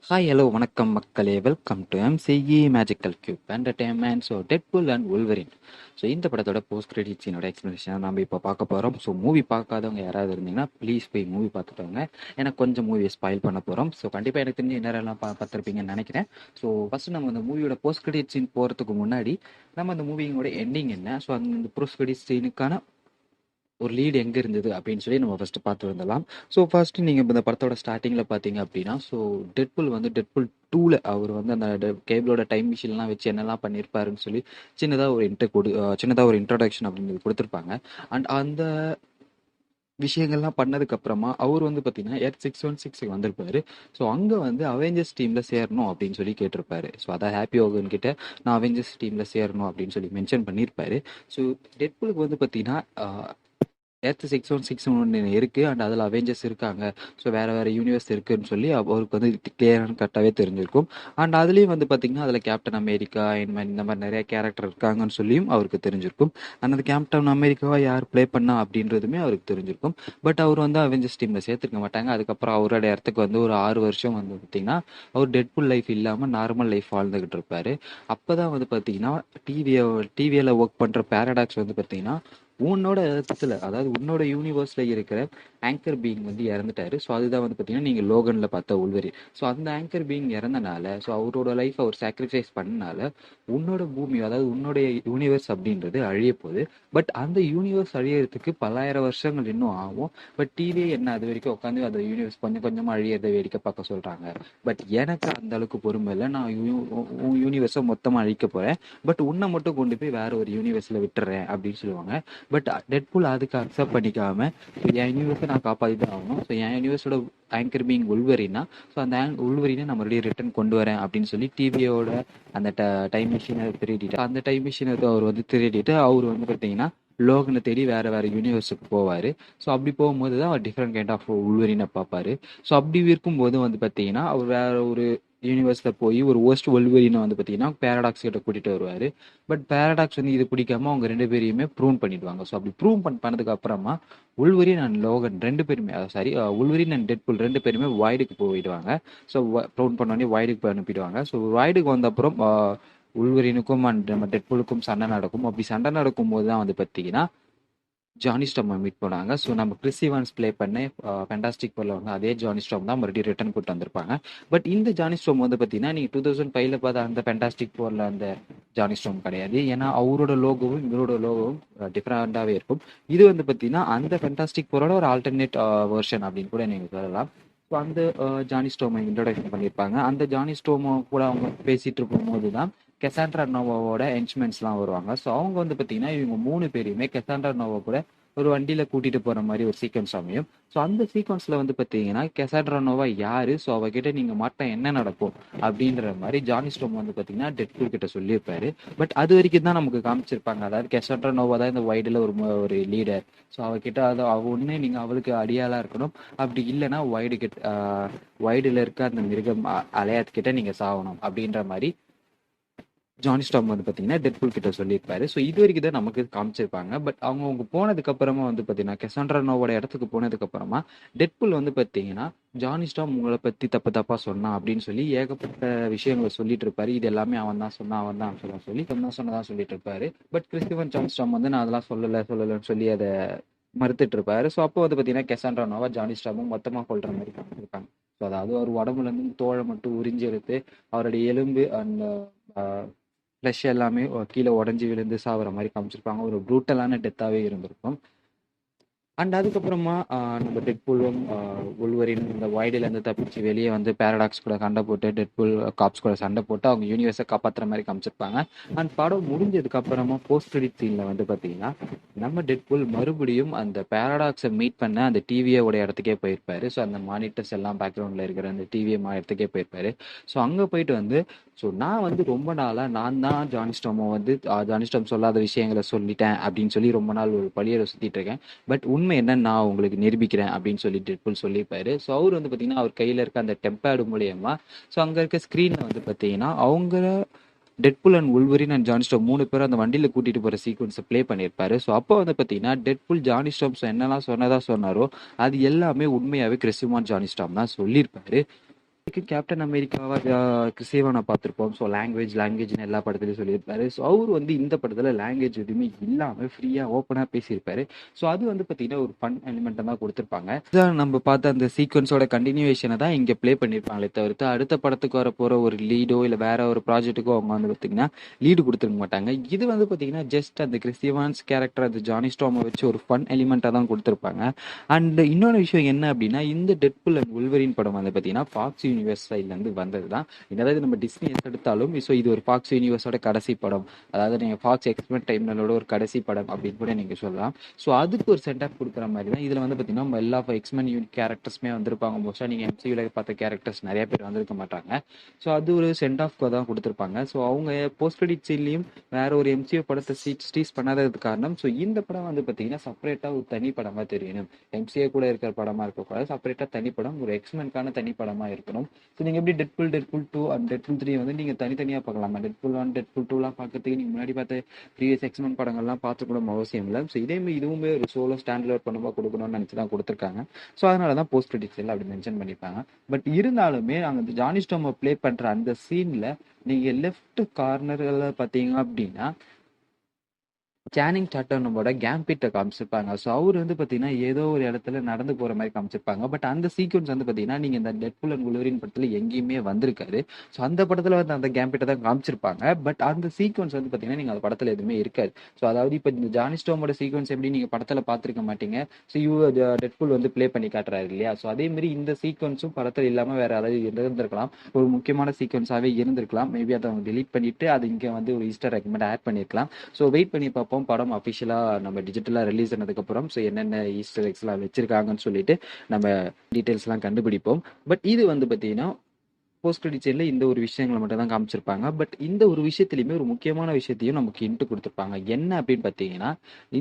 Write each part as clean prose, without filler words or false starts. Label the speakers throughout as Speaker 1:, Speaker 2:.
Speaker 1: Hi hello வணக்கம் மக்களே, welcome to MCE magical cube entertainment. So Deadpool and உல்வரின். So இந்த படத்தோட போஸ்ட் கிரெடிட் சீனோட எக்ஸ்பிளனேஷன் நம்ம இப்போ பார்க்க போகிறோம். ஸோ மூவி பார்க்காதவங்க யாராவது இருந்தீங்கன்னா ப்ளீஸ் போய் மூவி பார்த்துட்டவங்க. எனக்கு கொஞ்சம் மூவியை ஸ்பாயில் பண்ண போகிறோம். ஸோ கண்டிப்பாக எனக்கு தெரிஞ்சு நேரெல்லாம் பார்த்துருப்பீங்கன்னு நினைக்கிறேன். ஸோ ஃபஸ்ட்டு நம்ம அந்த மூவியோட போஸ்ட் கிரெடிட் சீன் போகிறதுக்கு முன்னாடி நம்ம அந்த மூவியோட எண்டிங் என்ன, ஸோ அந்த போஸ்ட் கிரெடிட் சீனுக்கான ஒரு லீடு எங்கே இருந்தது அப்படின்னு சொல்லி நம்ம ஃபஸ்ட்டு பார்த்து வந்துடலாம். ஸோ ஃபஸ்ட்டு நீங்கள் இந்த படத்தோட ஸ்டார்டிங்கில் பார்த்தீங்க அப்படின்னா, ஸோ டெட்புல் வந்து டெட்புல் 2ல் அவர் வந்து அந்த கேபிளோட டைம் மிஷின்லாம் வச்சு என்னெல்லாம் பண்ணியிருப்பாருன்னு சொல்லி சின்னதாக ஒரு இன்ட்ரடக்ஷன் அப்படிங்கிறது கொடுத்துருப்பாங்க. அண்ட் அந்த விஷயங்கள்லாம் பண்ணதுக்கு அப்புறமா அவர் வந்து பார்த்தீங்கன்னா Earth-616 வந்திருப்பாரு. ஸோ அங்கே வந்து அவெஞ்சர்ஸ் டீமில் சேரணும் அப்படின்னு சொல்லி கேட்டிருப்பாரு. ஸோ அதான் ஹாப்பி ஹோகன் கிட்ட நான் அவெஞ்சர்ஸ் டீமில் சேரணும் அப்படின்னு சொல்லி மென்ஷன் பண்ணியிருப்பாரு. ஸோ டெட்புலுக்கு வந்து பார்த்தீங்கன்னா Earth-616 ஒன்று இருக்குது அண்ட் அதில் அவெஞ்சர்ஸ் இருக்காங்க. ஸோ வேறு யூனிவர்ஸ் இருக்குதுன்னு சொல்லி அவருக்கு வந்து கிளியரான கரெக்டாகவே தெரிஞ்சிருக்கும். அண்ட் அதுலேயும் வந்து பார்த்திங்கன்னா அதில் கேப்டன் அமெரிக்கா, அயன்மேன் இந்த மாதிரி நிறைய கேரக்டர் இருக்காங்கன்னு சொல்லியும் அவருக்கு தெரிஞ்சிருக்கும். அண்ட் அந்த கேப்டன் அமெரிக்காவை யார் ப்ளே பண்ணா அப்படின்றதுமே அவருக்கு தெரிஞ்சிருக்கும். பட் அவர் வந்து அவெஞ்சர்ஸ் டீமில் சேர்த்துருக்க மாட்டாங்க. அதுக்கப்புறம் அவரோட இடத்துக்கு வந்து ஒரு 6 வருஷம் வந்து பார்த்திங்கன்னா அவர் டெட்புல் லைஃப் இல்லாமல் நார்மல் லைஃப் வாழ்ந்துக்கிட்டு இருப்பார். அப்போ தான் வந்து பார்த்திங்கன்னா டிவியில் ஒர்க் பண்ணுற பேரடாக்ஸ் வந்து பார்த்திங்கன்னா உன்னோட இடத்துல, அதாவது உன்னோட யூனிவர்ஸில் இருக்கிற ஆங்கர் பீயிங் வந்து இறந்துட்டாரு. ஸோ அதுதான் வந்து பார்த்தீங்கன்னா நீங்கள் லோகனில் பார்த்த உள்வரி. ஸோ அந்த ஆங்கர் பீயிங் இறந்தனால, ஸோ அவரோட லைஃப் அவர் சாக்ரிஃபைஸ் பண்ணனால உன்னோட பூமி, அதாவது உன்னுடைய யூனிவர்ஸ் அப்படின்றது அழிய போகுது. பட் அந்த யூனிவர்ஸ் அழியறதுக்கு பல்லாயிரம் வருஷங்கள் இன்னும் ஆகும். பட் டிவியே என்ன அது வரைக்கும் உட்காந்து அந்த யூனிவர்ஸ் கொஞ்சம் கொஞ்சமாக அழியறதை வேடிக்கை பார்க்க சொல்கிறாங்க. பட் எனக்கு அந்த அளவுக்கு பொறுமை இல்லை. நான் யூனிவர்ஸை மொத்தமாக அழிக்க போகிறேன். பட் உன்னை மட்டும் கொண்டு போய் வேற ஒரு யூனிவர்ஸில் விட்டுறேன் அப்படின்னு சொல்லுவாங்க. பட் டெட்புல் அதுக்கு அக்செப்ட் பண்ணிக்காம என் யூனிவர்ஸை நான் காப்பாற்றி தான் ஆகணும். ஸோ என் யூனிவர்ஸோட ஆங்கர் பீயிங் உல்வரினா, ஸோ அந்த உல்வரினை நான் மறுபடியும் ரிட்டர்ன் கொண்டு வரேன் அப்படின்னு சொல்லி டிவியோட அந்த டைம் மிஷினை திருடிட்டு அவர் வந்து திருடிட்டு அவர் வந்து பார்த்தீங்கன்னா லோகனை தேடி வேற வேற யூனிவர்ஸுக்கு போவார். ஸோ அப்படி போகும்போது தான் அவர் டிஃப்ரெண்ட் கைண்ட் ஆஃப் உல்வரினை பார்ப்பாரு. ஸோ அப்படி இருக்கும்போது வந்து பார்த்தீங்கன்னா அவர் வேற ஒரு யூனிவர்ஸில் போய் ஒரு ஓஸ்ட் ஒல்வரினை வந்து பார்த்தீங்கன்னா பேரடாக்ஸ் கிட்ட கூட்டிகிட்டு வருவார். பட் பேரடாக்ஸ் வந்து இது பிடிக்காம அவங்க 2 பேரையுமே ப்ரூவ் பண்ணிடுவாங்க. ஸோ அப்படி ப்ரூவ் பண்ணதுக்கு அப்புறமா உல்வரின் அண்ட் லோகன் 2 பேருமே, உல்வரின் அண்ட் டெட்புல் 2 பேருமே வாய்டுக்கு போயிடுவாங்க. ஸோ ப்ரூவ் பண்ணோடனே வாய்டுக்கு போய் அனுப்பிடுவாங்க. ஸோ வாய்டுக்கு வந்த அப்புறம் உல்வரினுக்கும் அண்ட் நம்ம டெட்புலுக்கும் சண்டை நடக்கும். அப்படி சண்டை நடக்கும்போது தான் வந்து பார்த்தீங்கன்னா ஜானி ஸ்டார்மை மீட் பண்ணாங்க. ஸோ நம்ம கிறிஸ் ஈவான்ஸ் ப்ளே பண்ண ஃபேண்டாஸ்டிக் ஃபோரில் வந்து அதே ஜானி ஸ்டார்ம் தான் மறுபடியும் ரிட்டர்ன் கூட்டு வந்திருப்பாங்க. பட் இந்த ஜானி ஸ்டார்ம் வந்து பார்த்தீங்கன்னா நீங்கள் 2005 பார்த்த அந்த ஃபேண்டாஸ்டிக் ஃபோரில் அந்த ஜானி ஸ்டார்ம் கிடையாது. ஏன்னா அவரோட லோகோவும் இவரோட லோகோவும் டிஃப்ரெண்ட்டாகவே இருக்கும். இது வந்து பார்த்தீங்கன்னா அந்த ஃபேண்டாஸ்டிக் ஃபோரோட ஒரு ஆல்டர்னேட் வெர்ஷன் அப்படின்னு கூட நீங்கள் சொல்லலாம். ஸோ அந்த ஜானி ஸ்டோமை இன்ட்ரோடக்ஷன் பண்ணியிருப்பாங்க. அந்த ஜானி ஸ்டோமோ கூட அவங்க பேசிகிட்டு இருக்கும்போது தான் கெசாண்ட்ரா நோவாவோட என்ச்மெண்ட்ஸ்லாம் வருவாங்க. ஸோ அவங்க வந்து பார்த்தீங்கன்னா இவங்க 3 பேரையுமே கெசாண்ட்ரா நோவா கூட ஒரு வண்டியில் கூட்டிகிட்டு போகிற மாதிரி ஒரு சீக்வன்ஸ் அமையும். ஸோ அந்த சீக்வன்ஸில் வந்து பார்த்தீங்கன்னா கெசாண்ட்ரா நோவா யார், ஸோ அவகிட்ட நீங்கள் மாட்டா என்ன நடக்கும் அப்படின்ற மாதிரி ஜானி ஸ்டோம் வந்து பார்த்தீங்கன்னா டெட்பூல் கிட்ட சொல்லியிருப்பாரு. பட் அது வரைக்கும் தான் நமக்கு காமிச்சிருப்பாங்க. அதாவது கெசாண்ட்ரா நோவா தான் இந்த வைடில் ஒரு லீடர். ஸோ அவகிட்ட அவ ஒன்று நீங்கள் அவளுக்கு அடியாளாக இருக்கணும். அப்படி இல்லைன்னா வைடில் இருக்க அந்த மிருகம் அலையாத்துக்கிட்ட நீங்கள் சாகணும் அப்படின்ற மாதிரி ஜானி ஸ்டார்ம் வந்து பார்த்தீங்கன்னா டெட்பூல் கிட்ட சொல்லியிருப்பாரு. ஸோ இது வரைக்கும் தான் நமக்கு காமிச்சிருப்பாங்க. பட் அவங்க போனதுக்கு அப்புறமா வந்து பார்த்தீங்கன்னா கெசாண்ட்ரா நோவோட இடத்துக்கு போனதுக்கு அப்புறமா டெட்பூல் வந்து பார்த்தீங்கன்னா ஜானி ஸ்டார்ம் உங்களை பற்றி தப்பா சொன்னான் அப்படின்னு சொல்லி ஏகப்பட்ட விஷயங்களை சொல்லிட்டு இருப்பாரு. இது எல்லாமே அவன் தான் சொன்னதா சொல்லிட்டு இருப்பாரு. பட் கிறிஸ்டிவன் ஜானி ஸ்டார்ம் வந்து நான் அதெல்லாம் சொல்லலைன்னு சொல்லி அதை மறுத்துட்டு இருப்பாரு. ஸோ அப்போ வந்து பார்த்தீங்கன்னா கெசாண்ட்ரா நோவா ஜானி ஸ்டார்மும் மொத்தமாக கொள்ற மாதிரி காமிச்சிருப்பாங்க. ஸோ அதாவது அவர் உடம்புல இருந்து தோலை மட்டும் உறிஞ்சி எடுத்து அவருடைய எலும்பு அந்த ஃப்ளஷ் எல்லாமே கீழே உடஞ்சி விழுந்து சாகுற மாதிரி காமிச்சிருப்பாங்க. ஒரு ப்ரூட்டலான டெத்தாகவே இருந்திருக்கும். அண்ட் அதுக்கப்புறமா நம்ம டெட்பூலும் உல்வரினும் இந்த வைடிலேருந்து தப்பிச்சு வெளியே வந்து பேரடாக்ஸ் கூட சண்டை போட்டு டெட்பூல் காப்ஸ் கூட சண்டை போட்டு அவங்க யூனிவர்ஸை காப்பாற்றுற மாதிரி காமிச்சிருப்பாங்க. அண்ட் படம் முடிஞ்சதுக்கு அப்புறமா போஸ்ட் கிரெடிட் சீனில் வந்து பார்த்தீங்கன்னா நம்ம டெட்பூல் மறுபடியும் அந்த பேரடாக்ஸை மீட் பண்ண அந்த டிவியோட இடத்துக்கே போயிருப்பாரு. ஸோ அந்த மானிட்டர்ஸ் எல்லாம் பேக்ரவுண்டில் இருக்கிற அந்த டிவியை இடத்துக்கே போயிருப்பாரு. ஸோ அங்கே போயிட்டு வந்து ஸோ நான் வந்து ரொம்ப நாளாக நான் தான் ஜானி ஸ்டார்மை வந்து ஜானி ஸ்டார்ம் சொல்லாத விஷயங்களை சொல்லிட்டேன் அப்படின்னு சொல்லி ரொம்ப நாள் ஒரு பழியரை சுற்றிட்டு இருக்கேன். பட் உண்மை என்ன நான் உங்களுக்கு நிரூபிக்கிறேன் அப்படின்னு சொல்லி டெட்பூல் சொல்லியிருப்பாரு. ஸோ அவர் வந்து பார்த்தீங்கன்னா அவர் கையில் இருக்க அந்த டெம்பேடு மூலியமா ஸோ அங்கே இருக்க ஸ்க்ரீனில் வந்து பார்த்தீங்கன்னா அவங்க Deadpool and Wolverine and Johnny Storm 3 பேரும் அந்த வண்டியில் கூட்டிகிட்டு போகிற சீக்வன்ஸை ப்ளே பண்ணியிருப்பாரு. ஸோ அப்போ வந்து பார்த்தீங்கன்னா டெட்பூல் ஜானி ஸ்டார்ம் என்னெல்லாம் சொன்னாரோ அது எல்லாமே உண்மையாகவே கிறிஸ்டிவான் ஜானி ஸ்டார்ம் தான் சொல்லியிருப்பாரு. கேப்டன் அமெரிக்காவா கிறிஸ் ஈவானை பார்த்துருப்போம். ஸோ லாங்குவேஜ்னு எல்லா படத்துலையும் சொல்லியிருப்பாரு. ஸோ அவர் வந்து இந்த படத்தில் லாங்குவேஜ் எதுவுமே இல்லாமல் ஃப்ரீயாக ஓப்பனாக பேசியிருப்பாரு. ஸோ அது வந்து பார்த்தீங்கன்னா ஒரு ஃபன் எலிமெண்ட்டை தான் கொடுத்துருப்பாங்க. இதான் நம்ம பார்த்த அந்த சீக்வன்ஸோட கண்டினியூவேஷனை தான் இங்கே ப்ளே பண்ணியிருப்பாங்களே தவிர்த்து அடுத்த படத்துக்கு வர போகிற ஒரு லீடோ இல்லை வேற ஒரு ப்ராஜெக்ட்டுக்கோ அவங்க வந்து பார்த்தீங்கன்னா லீடு கொடுத்துருக்க மாட்டாங்க. இது வந்து பார்த்தீங்கன்னா ஜஸ்ட் அந்த கிறிஸ் ஈவான்ஸ் கேரக்டர் அந்த ஜானி ஸ்டார்மை வச்சு ஒரு ஃபன் எலிமெண்ட்டாக தான் கொடுத்துருப்பாங்க. அண்ட் இன்னொரு விஷயம் என்ன அப்படின்னா இந்த டெட்புல் அண்ட் உல்வரின் படம் வந்து பார்த்தீங்கன்னா ஃபாக்ஸ் யூனிவர்ஸ் சைட்லேருந்து வந்தது தான். அதாவது நம்ம டிஸ்னி எடுத்தாலும் ஸோ இது ஒரு ஃபாக்ஸ் யூனிவர்ஸோட கடைசி படம். அதாவது நீங்கள் ஃபாக்ஸ் எக்ஸ்பெரிமெண்ட் டைம்லோட ஒரு கடைசி படம் அப்படின்னு கூட நீங்கள் சொல்லலாம். ஸோ அதுக்கு ஒரு சென்ட் ஆஃப் கொடுக்குற மாதிரி தான் இதில் வந்து பார்த்தீங்கன்னா எல்லா எக்ஸ்மென் யூனிட் கேரக்டர்ஸுமே வந்திருப்பாங்க. மோஸ்ட்டாக நீங்கள் எம்சியூவில் பார்த்த கேரக்டர்ஸ் நிறைய பேர் வந்திருக்க மாட்டாங்க. ஸோ அது ஒரு சென்ட் ஆஃப்க்கு தான் கொடுத்துருப்பாங்க. ஸோ அவங்க போஸ்ட் கிரெடிட் சீன்லையும் வேற ஒரு எம்சியூ படத்தை டீஸ் பண்ணாததுக்கு காரணம் ஸோ இந்த படம் வந்து பார்த்தீங்கன்னா செப்பரேட்டாக ஒரு தனி படமாக தெரியணும். எம்சிஏ கூட இருக்கிற படமாக இருக்கக்கூடாது, செப்பரேட்டாக தனி படம், ஒரு எக்ஸ்மென்கான தனி படமாக இருக்கணும். ஸோ நீங்கள் எப்படி டெட்புல் 2 அண்ட் டெட்புல் 3 வந்து நீங்கள் தனித்தனியாக பார்க்கலாமா? டெட்புல் 1 டெட்புல் 2லாம் பார்க்கறதுக்கு நீங்கள் முன்னாடி பார்த்த ப்ரீவியஸ் எக்ஸ்மென் படங்கள்லாம் பார்த்துக்கூட அவசியம் இல்லை. ஸோ இதுவுமே ஒரு சோலோ ஸ்டாண்டர்ட் படமாக கொடுக்கணும்னு நினச்சி தான் கொடுத்துருக்காங்க. ஸோ அதனால தான் போஸ்ட் கிரெடிட்ஸ் எல்லாம் அப்படி மென்ஷன் பண்ணியிருப்பாங்க. பட் இருந்தாலுமே அங்கே ஜானி ஸ்டார்மை ப்ளே பண்ணுற அந்த சீனில் நீங்கள் லெஃப்ட் கார்னரில் பார்த்தீங்க அப்படின்னா சேனிங் டாட்டனோட கேம்பிட்ட காமிச்சிருப்பாங்க. ஸோ அவர் வந்து பார்த்தீங்கன்னா ஏதோ ஒரு இடத்துல நடந்து போகிற மாதிரி காமிச்சிருப்பாங்க. பட் அந்த சீக்வன்ஸ் வந்து பார்த்தீங்கன்னா நீங்கள் இந்த டெட்புல் அண்ட் உல்வரின் படத்தில் எங்கேயுமே வந்திருக்காரு. ஸோ அந்த படத்தில் வந்து அந்த கேம்பிட்ட தான் காமிச்சிருப்பாங்க. பட் அந்த சீக்வன்ஸ் வந்து பார்த்தீங்கன்னா நீங்கள் அந்த படத்தில் எதுவுமே இருக்காது. ஸோ அதாவது இப்போ இந்த ஜானி ஸ்டார்மோட சீக்வன்ஸ் எப்படி நீங்கள் படத்தில் பார்த்துருக்க மாட்டீங்க. ஸோ டெட்புல் வந்து ப்ளே பண்ணி காட்டுறாரு இல்லையா? ஸோ அதேமாரி இந்த சீக்வன்ஸும் படத்தில் இல்லாமல் வேற ஏதாவது இருந்திருக்கலாம். ஒரு முக்கியமான சீக்வன்ஸாகவே இருந்திருக்கலாம். மேபி அதை அவங்க டெலீட் பண்ணிட்டு அது இங்கே வந்து ஒரு ஈஸ்டர் ரெக்கமெண்ட் ஆட் பண்ணியிருக்கலாம். ஸோ வெயிட் பண்ணி பார்ப்போம் படம் அஃபிஷியலாக நம்ம டிஜிட்டலாக ரிலீஸ் ஆனதுக்கப்புறம். ஸோ என்னென்ன ஈஸ்டர் எக்ஸ்லாம் வச்சிருக்காங்கன்னு சொல்லிட்டு நம்ம டீட்டெயில்ஸ்லாம் கண்டுபிடிப்போம். பட் இது வந்து பார்த்தீங்கன்னா போஸ்ட் கிரெடிட் சைடில் இந்த ஒரு விஷயங்களை மட்டும் தான் காமிச்சிருப்பாங்க. பட் இந்த ஒரு விஷயத்துலையுமே ஒரு முக்கியமான விஷயத்தையும் நமக்கு இன்ட்டு கொடுத்துருப்பாங்க. என்ன அப்படின்னு பார்த்தீங்கன்னா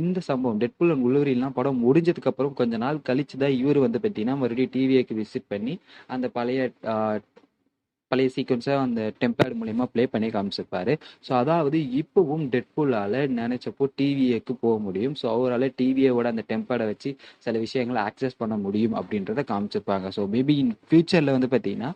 Speaker 1: இந்த சம்பவம் டெட்புல் அண்ட் உல்வரின்லாம் படம் முடிஞ்சதுக்கப்புறம் கொஞ்ச நாள் கழிச்சு தான் இவர் வந்து பார்த்தீங்கன்னா மறுபடியும் டிவிஏக்கு விசிட் பண்ணி அந்த பழைய சீக்வன்ஸை அந்த டெம்பேட் மூலயமா ப்ளே பண்ணி காமிச்சிருப்பாரு. ஸோ அதாவது இப்போவும் டெட்புல்லால் நினைச்சப்போ டிவிஏக்கு போக முடியும். ஸோ அவரால் டிவியோட அந்த டெம்பேடை வச்சு சில விஷயங்களை ஆக்சஸ் பண்ண முடியும் அப்படின்றத காமிச்சிருப்பாங்க. ஸோ மேபி இன் ஃபியூச்சரில் வந்து பார்த்தீங்கன்னா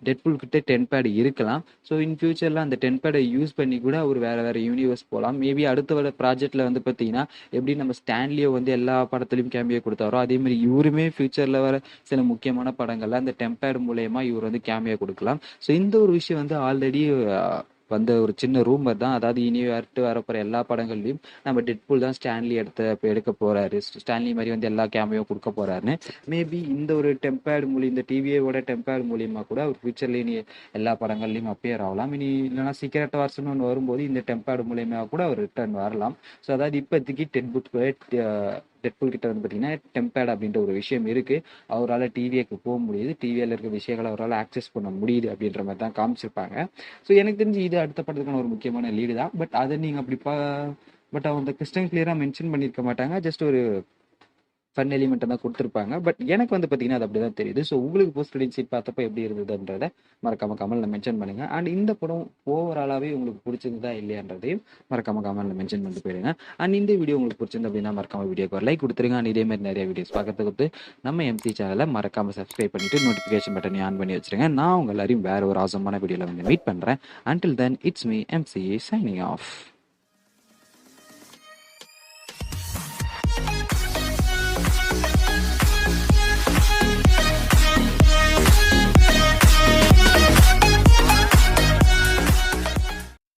Speaker 1: டெட்புல் கிட்ட 10 பேட் இருக்கலாம். ஸோ இன் ஃபியூச்சரில் அந்த 10 பேடை யூஸ் பண்ணி கூட அவர் வேற யூனிவர்ஸ் போகலாம். மேபி அடுத்த வர ப்ராஜெக்டில் வந்து பார்த்தீங்கன்னா எப்படி நம்ம ஸ்டான்லியோ வந்து எல்லா படத்துலையும் கேமியோ கொடுத்தாரோ அதேமாதிரி இவருமே ஃபியூச்சரில் வர சில முக்கியமான படங்கள்ல அந்த டெம்பேட் மூலயமா இவர் வந்து கேமியோ கொடுக்கலாம். ஸோ இந்த ஒரு விஷயம் வந்து ஆல்ரெடி வந்த ஒரு சின்ன ரூமர் தான். அதாவது இனி வரப்போற எல்லா படங்கள்லையும் நம்ம டெட்புல் தான் ஸ்டான்லி எடுக்க போறாரு, ஸ்டான்லி மாதிரி வந்து எல்லா கேமையும் கொடுக்க போறாருன்னு. மேபி இந்த ஒரு டெம்பேட் மூலியம் இந்த டிவியோட டெம்பேட் மூலியமா கூட ஒரு ஃபியூச்சர்ல இனி எல்லா படங்கள்லையும் அப்பியர் ஆகலாம். இனி இல்லைன்னா சீக்கிரட் வார்ஸ்னு ஒன்று வரும்போது இந்த டெம்பேட் மூலியமா கூட அவர் ரிட்டர்ன் வரலாம். ஸோ அதாவது இப்போதைக்கு டெட்புல் கிட்ட வந்து பார்த்தீங்கன்னா டெம்பேட் அப்படின்ற ஒரு விஷயம் இருக்கு. அவரால் டிவிஏக்கு போக முடியுது, டிவியில் இருக்க விஷயங்களை அவரால் ஆக்சஸ் பண்ண முடியுது அப்படின்ற மாதிரி தான் காமிச்சிருப்பாங்க. ஸோ எனக்கு தெரிஞ்சு இது அடுத்த படத்துக்கான ஒரு முக்கியமான லீடு தான். பட் அதை நீங்கள் அப்படி பட் அவங்க கிறிஸ்டன் கிளியராக மென்ஷன் பண்ணியிருக்க மாட்டாங்க. ஜஸ்ட் ஒரு ஃபன் எலிமெண்ட்டை தான் கொடுத்துருப்பாங்க. பட் எனக்கு வந்து பார்த்தீங்கன்னா அது அப்படி தான் தெரியுது. ஸோ உங்களுக்கு போஸ்ட் கிரெடிட் சீட் பார்த்தப்போ எப்படி இருந்ததுன்றதை மறக்காம கமெண்ட்ல மென்ஷன் பண்ணுங்க. அண்ட் இந்த படம் ஓவராலாகவே உங்களுக்கு பிடிச்சிருந்ததா இல்லையான்றதையும் மறக்காம கமெண்ட்ல மென்ஷன் பண்ணிட்டு போயிடுங்க. அண்ட் இந்த வீடியோ உங்களுக்கு பிடிச்சிருந்து அப்படின்னா மறக்காம வீடியோக்கு ஒரு லைக் கொடுத்துருங்க. அண்ட் இதே மாதிரி நிறைய வீடியோஸ் பார்க்கறதுக்கு நம்ம எம்சி சேனலை மறக்காம சப்ஸ்கிரைப் பண்ணிட்டு நோட்டிஃபிகேஷன் பட்டனை ஆன் பண்ணி வச்சிருங்க. நான் உங்க எல்லாரையும் வேற ஒரு ஆசமான வீடியோவில் வந்து வெயிட் பண்ணுறேன். Until then it's me MCA signing off.